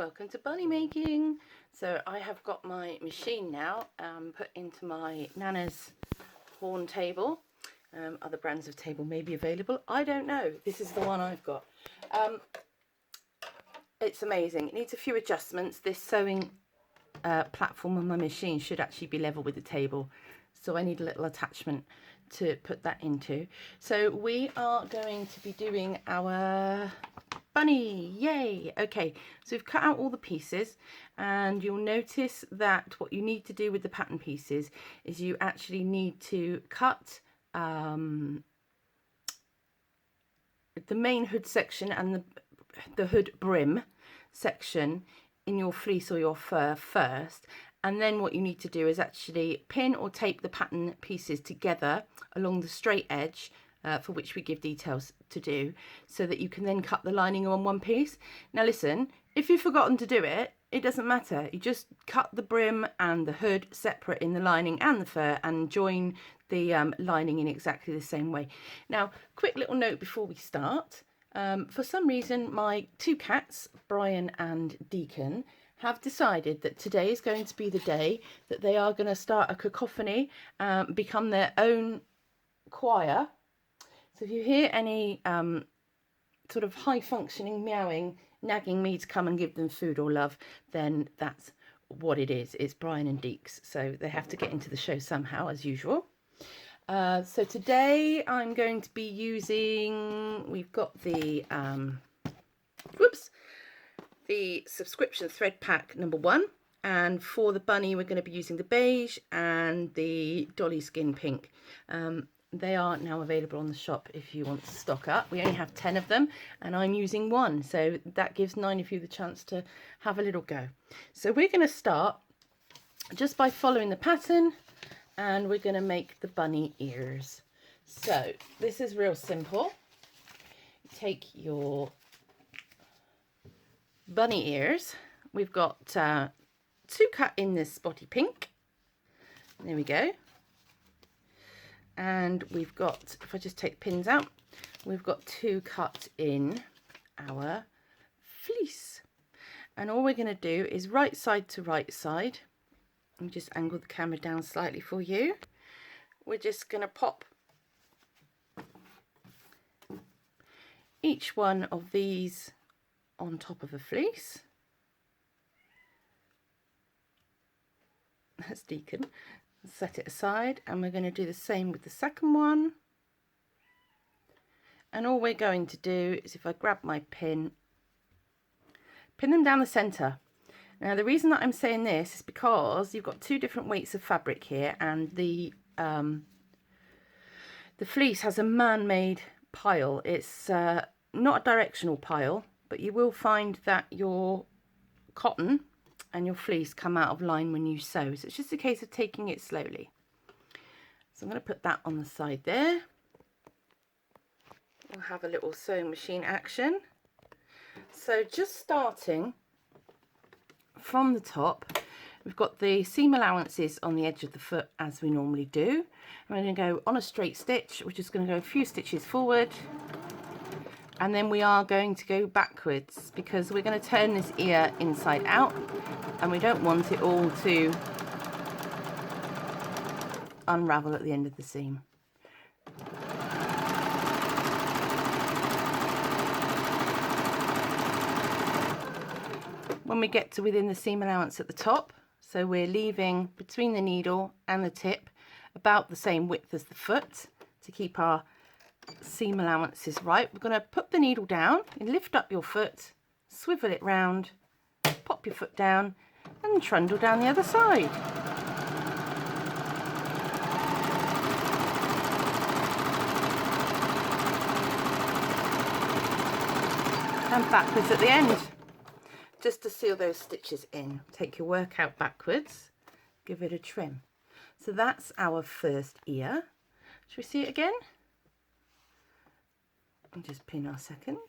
Welcome to bunny making. So I have got my machine now put into my Nana's horn table. Other brands of table may be available, I don't know. This is the one I've got. It's amazing. It needs a few adjustments. This sewing platform on my machine should actually be level with the table, so I need a little attachment to put that into. So we are going to be doing our bunny, yay. Okay, so we've cut out all the pieces, and you'll notice that what you need to do with the pattern pieces is you actually need to cut the main hood section and the hood brim section in your fleece or your fur first, and then what you need to do is actually pin or tape the pattern pieces together along the straight edge, for which we give details to do, so that you can then cut the lining on one piece. Now listen, if you've forgotten to do it, it doesn't matter. You just cut the brim and the hood separate in the lining and the fur, and join the lining in exactly the same way. Now, quick little note before we start. For some reason, my two cats, Brian and Deacon, have decided that today is going to be the day that they are going to start a cacophony, become their own choir. So if you hear any sort of high functioning meowing, nagging me to come and give them food or love, then that's what it is. It's Brian and Deeks. So they have to get into the show somehow, as usual. So today I'm going to be using, we've got the, the subscription thread pack #1. And for the bunny, we're going to be using the beige and the Dolly skin pink. They are now available on the shop if you want to stock up. We only have 10 of them, and I'm using one, so that gives 9 of you the chance to have a little go. So we're going to start just by following the pattern, and we're going to make the bunny ears. So this is real simple. You take your bunny ears. We've got 2 cut in this spotty pink. There we go. And we've got, if I just take pins out, we've got 2 cut in our fleece. And all we're going to do is right side to right side. Let me just angle the camera down slightly for you. We're just going to pop each one of these on top of a fleece. That's Deacon. Set it aside, and we're going to do the same with the second one. And all we're going to do is, if I grab my pin them down the center. Now the reason that I'm saying this is because you've got 2 different weights of fabric here, and the fleece has a man-made pile. It's not a directional pile, but you will find that your cotton and your fleece come out of line when you sew. So it's just a case of taking it slowly. So I'm going to put that on the side there. We'll have a little sewing machine action. So just starting from the top, we've got the seam allowances on the edge of the foot as we normally do. And we're going to go on a straight stitch. We're just going to go a few stitches forward. And then we are going to go backwards, because we're going to turn this ear inside out, and we don't want it all to unravel at the end of the seam. When we get to within the seam allowance at the top, so we're leaving between the needle and the tip about the same width as the foot to keep our seam allowances right, we're going to put the needle down and lift up your foot, swivel it round, pop your foot down, and trundle down the other side. And backwards at the end, just to seal those stitches in. Take your work out backwards, give it a trim. So that's our first ear. Shall we see it again? And just pin our second.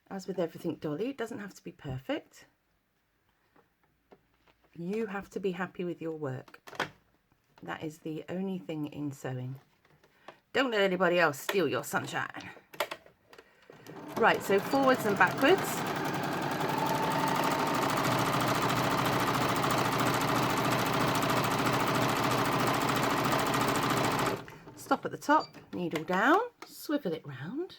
As with everything, Dolly, it doesn't have to be perfect. You have to be happy with your work. That is the only thing in sewing. Don't let anybody else steal your sunshine. Right, so forwards and backwards. Stop at the top, needle down, swivel it round.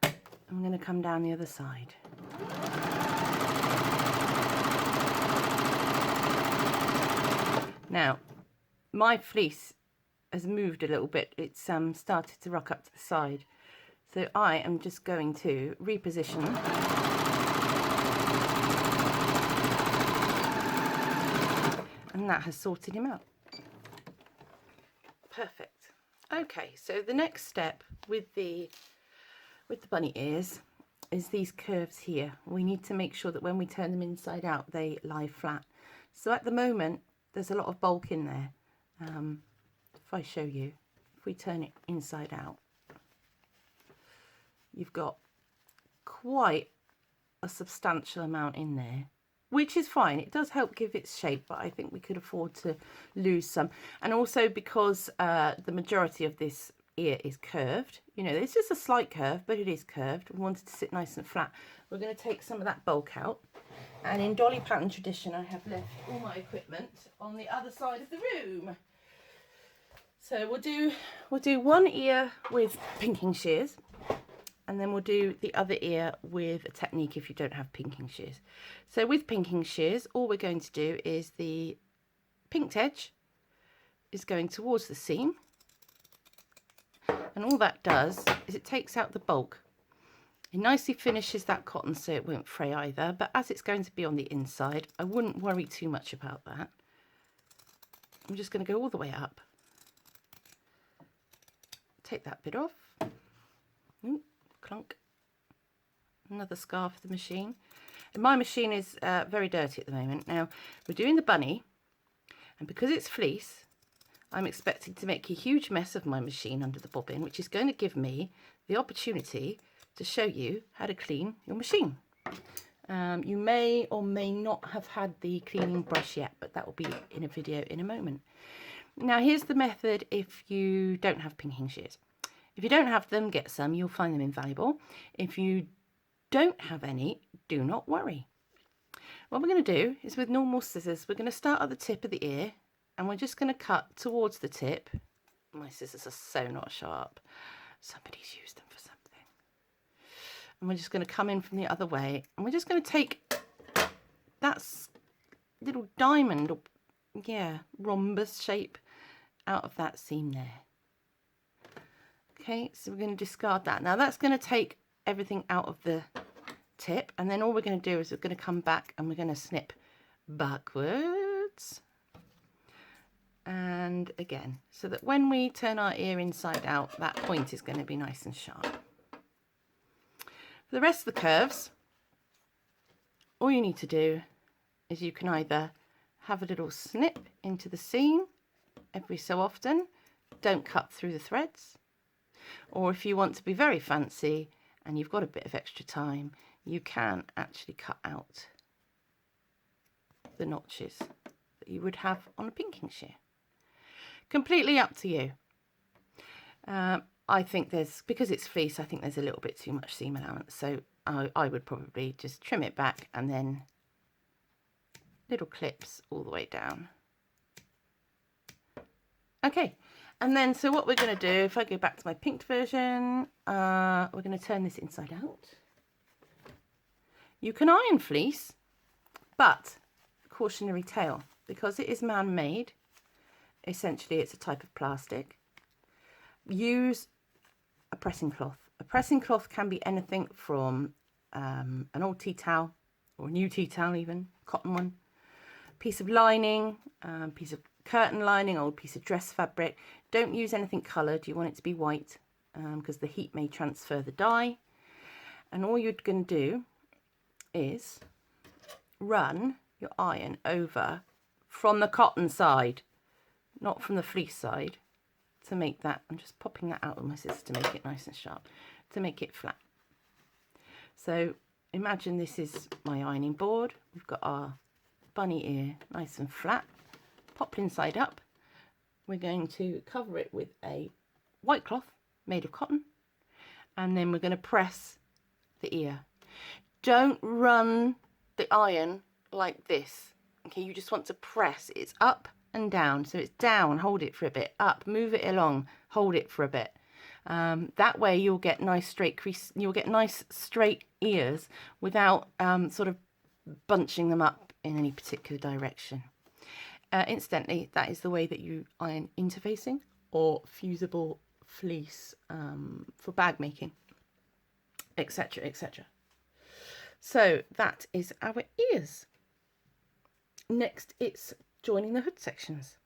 I'm going to come down the other side. Now, my fleece has moved a little bit. It's started to rock up to the side. So I am just going to reposition. And that has sorted him out. Perfect. Okay, so the next step with the bunny ears is these curves here. We need to make sure that when we turn them inside out, they lie flat. So at the moment, there's a lot of bulk in there. If I show you, if we turn it inside out, you've got quite a substantial amount in there, which is fine. It does help give it shape, but I think we could afford to lose some. And also because the majority of this ear is curved, you know, it's just a slight curve, but it is curved. We want it to sit nice and flat. We're going to take some of that bulk out. And in Dolly Pattern tradition, I have left all my equipment on the other side of the room. So we'll do one ear with pinking shears, and then we'll do the other ear with a technique if you don't have pinking shears. So with pinking shears, all we're going to do is the pinked edge is going towards the seam, and all that does is it takes out the bulk. It nicely finishes that cotton so it won't fray either, but as it's going to be on the inside, I wouldn't worry too much about that. I'm just going to go all the way up. Take that bit off. Ooh, clunk. Another scarf of the machine. And my machine is very dirty at the moment. Now, we're doing the bunny, and because it's fleece, I'm expecting to make a huge mess of my machine under the bobbin, which is going to give me the opportunity to show you how to clean your machine. You may or may not have had the cleaning brush yet, but that will be in a video in a moment. Now here's the method if you don't have pinking shears. If you don't have them, get some, you'll find them invaluable. If you don't have any, do not worry. What we're going to do is with normal scissors, we're going to start at the tip of the ear, and we're just going to cut towards the tip. My scissors are so not sharp. Somebody's used them for something. And we're just going to come in from the other way, and we're just going to take that little diamond, or yeah, rhombus shape out of that seam there. Okay, so we're going to discard that. Now that's going to take everything out of the tip, and then all we're going to do is we're going to come back and we're going to snip backwards and again, so that when we turn our ear inside out, that point is going to be nice and sharp. For the rest of the curves, all you need to do is you can either have a little snip into the seam every so often, don't cut through the threads, or if you want to be very fancy and you've got a bit of extra time, you can actually cut out the notches that you would have on a pinking shear. Completely up to you. I think because it's fleece, I think there's a little bit too much seam allowance, so I would probably just trim it back and then little clips all the way down. Okay, and then so what we're going to do, if I go back to my pinked version, we're going to turn this inside out. You can iron fleece, but cautionary tale, because it is man-made, essentially it's a type of plastic, use a pressing cloth. A pressing cloth can be anything from an old tea towel, or a new tea towel even, cotton one, piece of lining, piece of curtain lining, old piece of dress fabric. Don't use anything coloured, you want it to be white, because the heat may transfer the dye. And all you're going to do is run your iron over from the cotton side, not from the fleece side, to make that. I'm just popping that out with my scissors to make it nice and sharp, to make it flat. So imagine this is my ironing board. We've got our bunny ear nice and flat, poplin side up. We're going to cover it with a white cloth made of cotton, and then we're going to press the ear. Don't run the iron like this, okay? You just want to press. It's up and down. So it's down, hold it for a bit, up, move it along, hold it for a bit. That way you'll get nice straight crease, you'll get nice straight ears without sort of bunching them up in any particular direction. Incidentally, that is the way that you iron interfacing or fusible fleece for bag making, etc, etc. So that is our ears. Next, it's joining the hood sections.